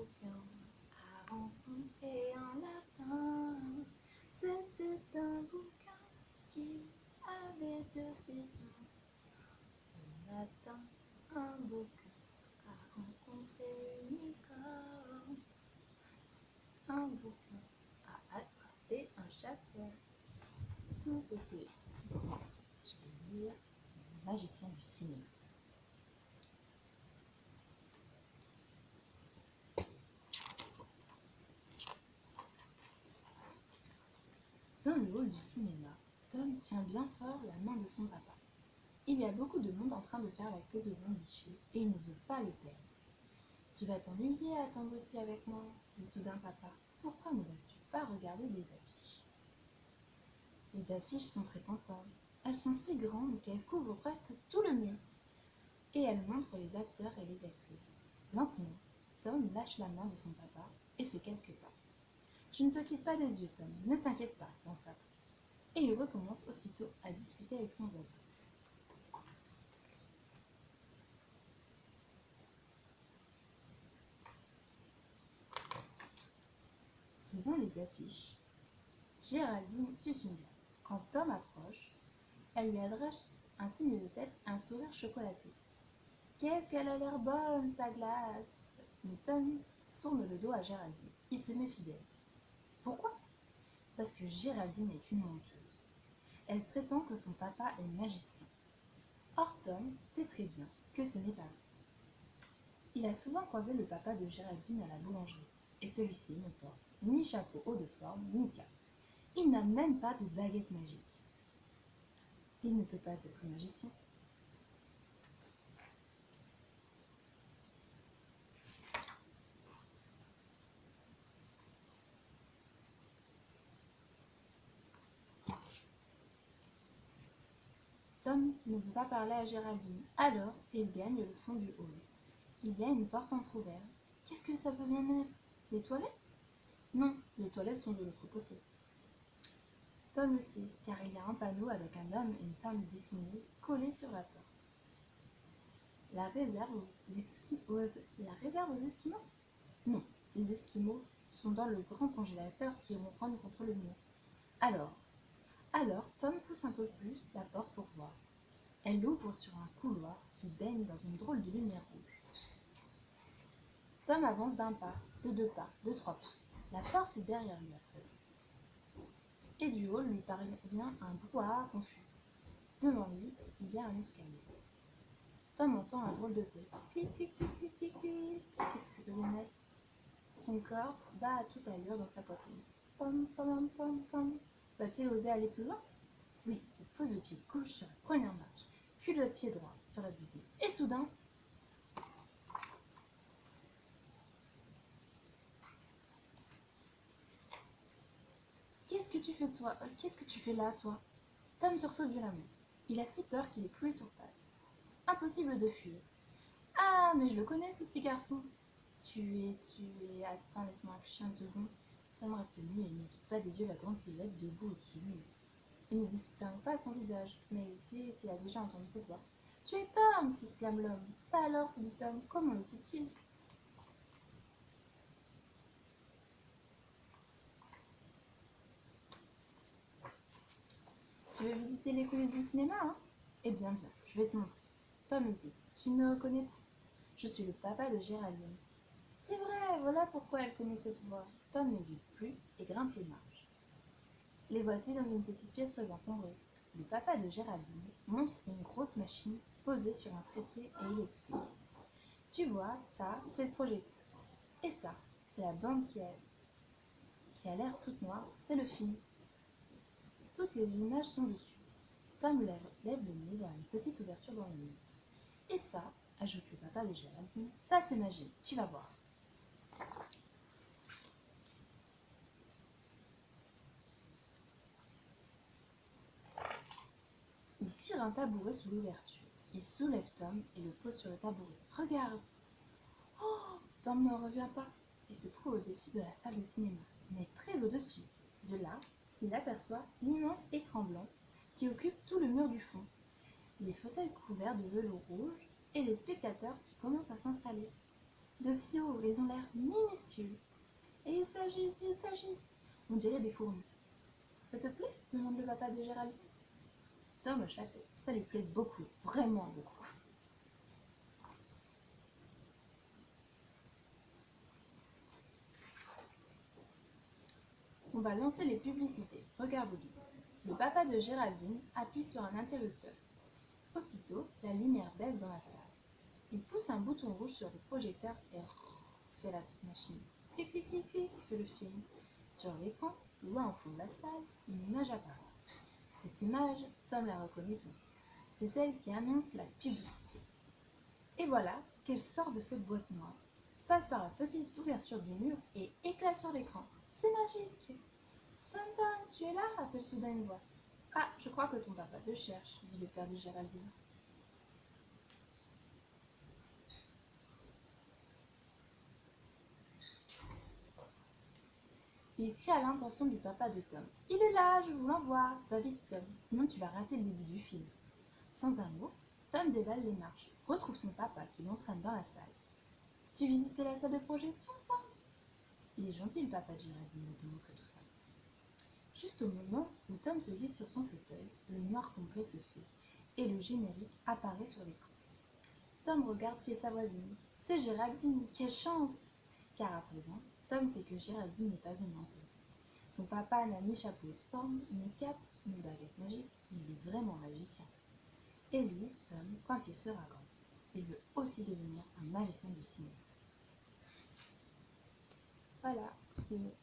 bouquin a rencontré un lapin. C'était un bouquin qui avait deux petits mains. Ce matin, un bouquin a rencontré une licorne. Un bouquin a attrapé un chasseur. Tout essayer. Je vais lire Le magicien du cinéma. Dans le hall du cinéma, Tom tient bien fort la main de son papa. Il y a beaucoup de monde en train de faire la queue devant le guichet et il ne veut pas le perdre. Tu vas t'ennuyer à attendre ici avec moi, dit soudain papa. Pourquoi ne vas-tu pas regarder les affiches? Les affiches sont très contentes. Elles sont si grandes qu'elles couvrent presque tout le mur. Et elles montrent les acteurs et les actrices. Lentement, Tom lâche la main de son papa et fait quelques pas. Je ne te quitte pas des yeux, Tom, ne t'inquiète pas, pense papa. Et il recommence aussitôt à discuter avec son voisin. Devant les affiches, Géraldine suce une glace. Quand Tom approche, elle lui adresse un signe de tête et un sourire chocolaté. Qu'est-ce qu'elle a l'air bonne, sa glace! Mais Tom tourne le dos à Géraldine. Il se méfie d'elle. Pourquoi? Parce que Géraldine est une menteuse. Elle prétend que son papa est magicien. Or Tom sait très bien que ce n'est pas vrai. Il a souvent croisé le papa de Géraldine à la boulangerie, et celui-ci ne porte ni chapeau haut de forme, ni cape. Il n'a même pas de baguette magique. Il ne peut pas être magicien. Tom ne veut pas parler à Géraldine, alors il gagne le fond du hall. Il y a une porte entrouverte. Qu'est-ce que ça peut bien être? Les toilettes? Non, les toilettes sont de l'autre côté. Tom le sait, car il y a un panneau avec un homme et une femme dessinés collés sur la porte. La réserve aux Esquimaux? Non, les Esquimaux sont dans le grand congélateur qui ronronne contre le mur. Alors, Tom pousse un peu plus la porte pour voir. Elle ouvre sur un couloir qui baigne dans une drôle de lumière rouge. Tom avance d'un pas, de deux pas, de trois pas. La porte est derrière lui à présent. Et du hall lui parvient un brouhaha confus. Devant lui, il y a un escalier. Tom entend un drôle de bruit. Clic, clic, clic, clic, clic, clic. Qu'est-ce que ça peut bien être? Son corps bat à toute allure dans sa poitrine. Pom, pom, pom, pom. Va-t-il oser aller plus loin? Oui, il pose le pied gauche sur la première marche, puis le pied droit sur la deuxième. Et soudain, Qu'est-ce que tu fais là, toi? Tom sursaute violemment. Il a si peur qu'il est cloué sur place. Impossible de fuir. Ah, mais je le connais, ce petit garçon. Attends, laisse-moi réfléchir une seconde. Tom reste nu et ne quitte pas des yeux la grande silhouette debout au-dessus de lui. Il ne distingue pas son visage, mais il sait qu'il a déjà entendu cette voix. Tu es Tom, s'exclame l'homme. Ça alors, se dit Tom, comment le sait-il? Tu veux visiter les coulisses du cinéma, hein? Eh bien, viens, je vais te montrer. Tom hésite. Tu ne me reconnais pas? Je suis le papa de Géraldine. C'est vrai, voilà pourquoi elle connaît cette voix. Tom n'hésite plus et grimpe les marches. Les voici dans une petite pièce très encombrée. Le papa de Géraldine montre une grosse machine posée sur un trépied et il explique. Tu vois, ça, c'est le projecteur. Et ça, c'est la bande qui a l'air toute noire, c'est le film. Toutes les images sont dessus. Tom lève le nez vers une petite ouverture dans le mur. Et ça, ajoute le papa de Géraldine, ça c'est magique, tu vas voir. Il tire un tabouret sous l'ouverture. Il soulève Tom et le pose sur le tabouret. Regarde! Oh! Tom ne revient pas. Il se trouve au-dessus de la salle de cinéma, mais très au-dessus. De là, il aperçoit l'immense écran blanc qui occupe tout le mur du fond, les fauteuils couverts de velours rouge et les spectateurs qui commencent à s'installer. De si haut, ils ont l'air minuscules. Et ils s'agitent. On dirait des fourmis. Ça te plaît? Demande le papa de Géraldine. Tom hoche la tête. Ça lui plaît beaucoup, vraiment beaucoup. On va lancer les publicités. Regarde bien. Le papa de Géraldine appuie sur un interrupteur. Aussitôt, la lumière baisse dans la salle. Il pousse un bouton rouge sur le projecteur et fait la machine. Clic, clic, clic, clic, fait le film. Sur l'écran, loin au fond de la salle, une image apparaît. Cette image, Tom la reconnaît bien. C'est celle qui annonce la publicité. Et voilà qu'elle sort de cette boîte noire, passe par la petite ouverture du mur et éclate sur l'écran. C'est magique! Tom, Tom, tu es là? Appelle soudain une voix. Ah, je crois que ton papa te cherche, dit le père de Géraldine. Il crie à l'intention du papa de Tom. Il est là, je vous l'envoie. Va vite, Tom, sinon tu vas rater le début du film. Sans un mot, Tom dévale les marches, retrouve son papa qui l'entraîne dans la salle. Tu visitais la salle de projection, Tom? Il est gentil, le papa de Géraldine, de te montrer tout ça. Juste au moment où Tom se glisse sur son fauteuil, le noir complet se fait et le générique apparaît sur l'écran. Tom regarde qui est sa voisine. C'est Géraldine, quelle chance! Car à présent, Tom sait que Géraldine n'est pas une menteuse. Son papa n'a ni chapeau de forme, ni cape, ni baguette magique, mais il est vraiment magicien. Et lui, Tom, quand il sera grand, il veut aussi devenir un magicien du cinéma. Voilà, bisous.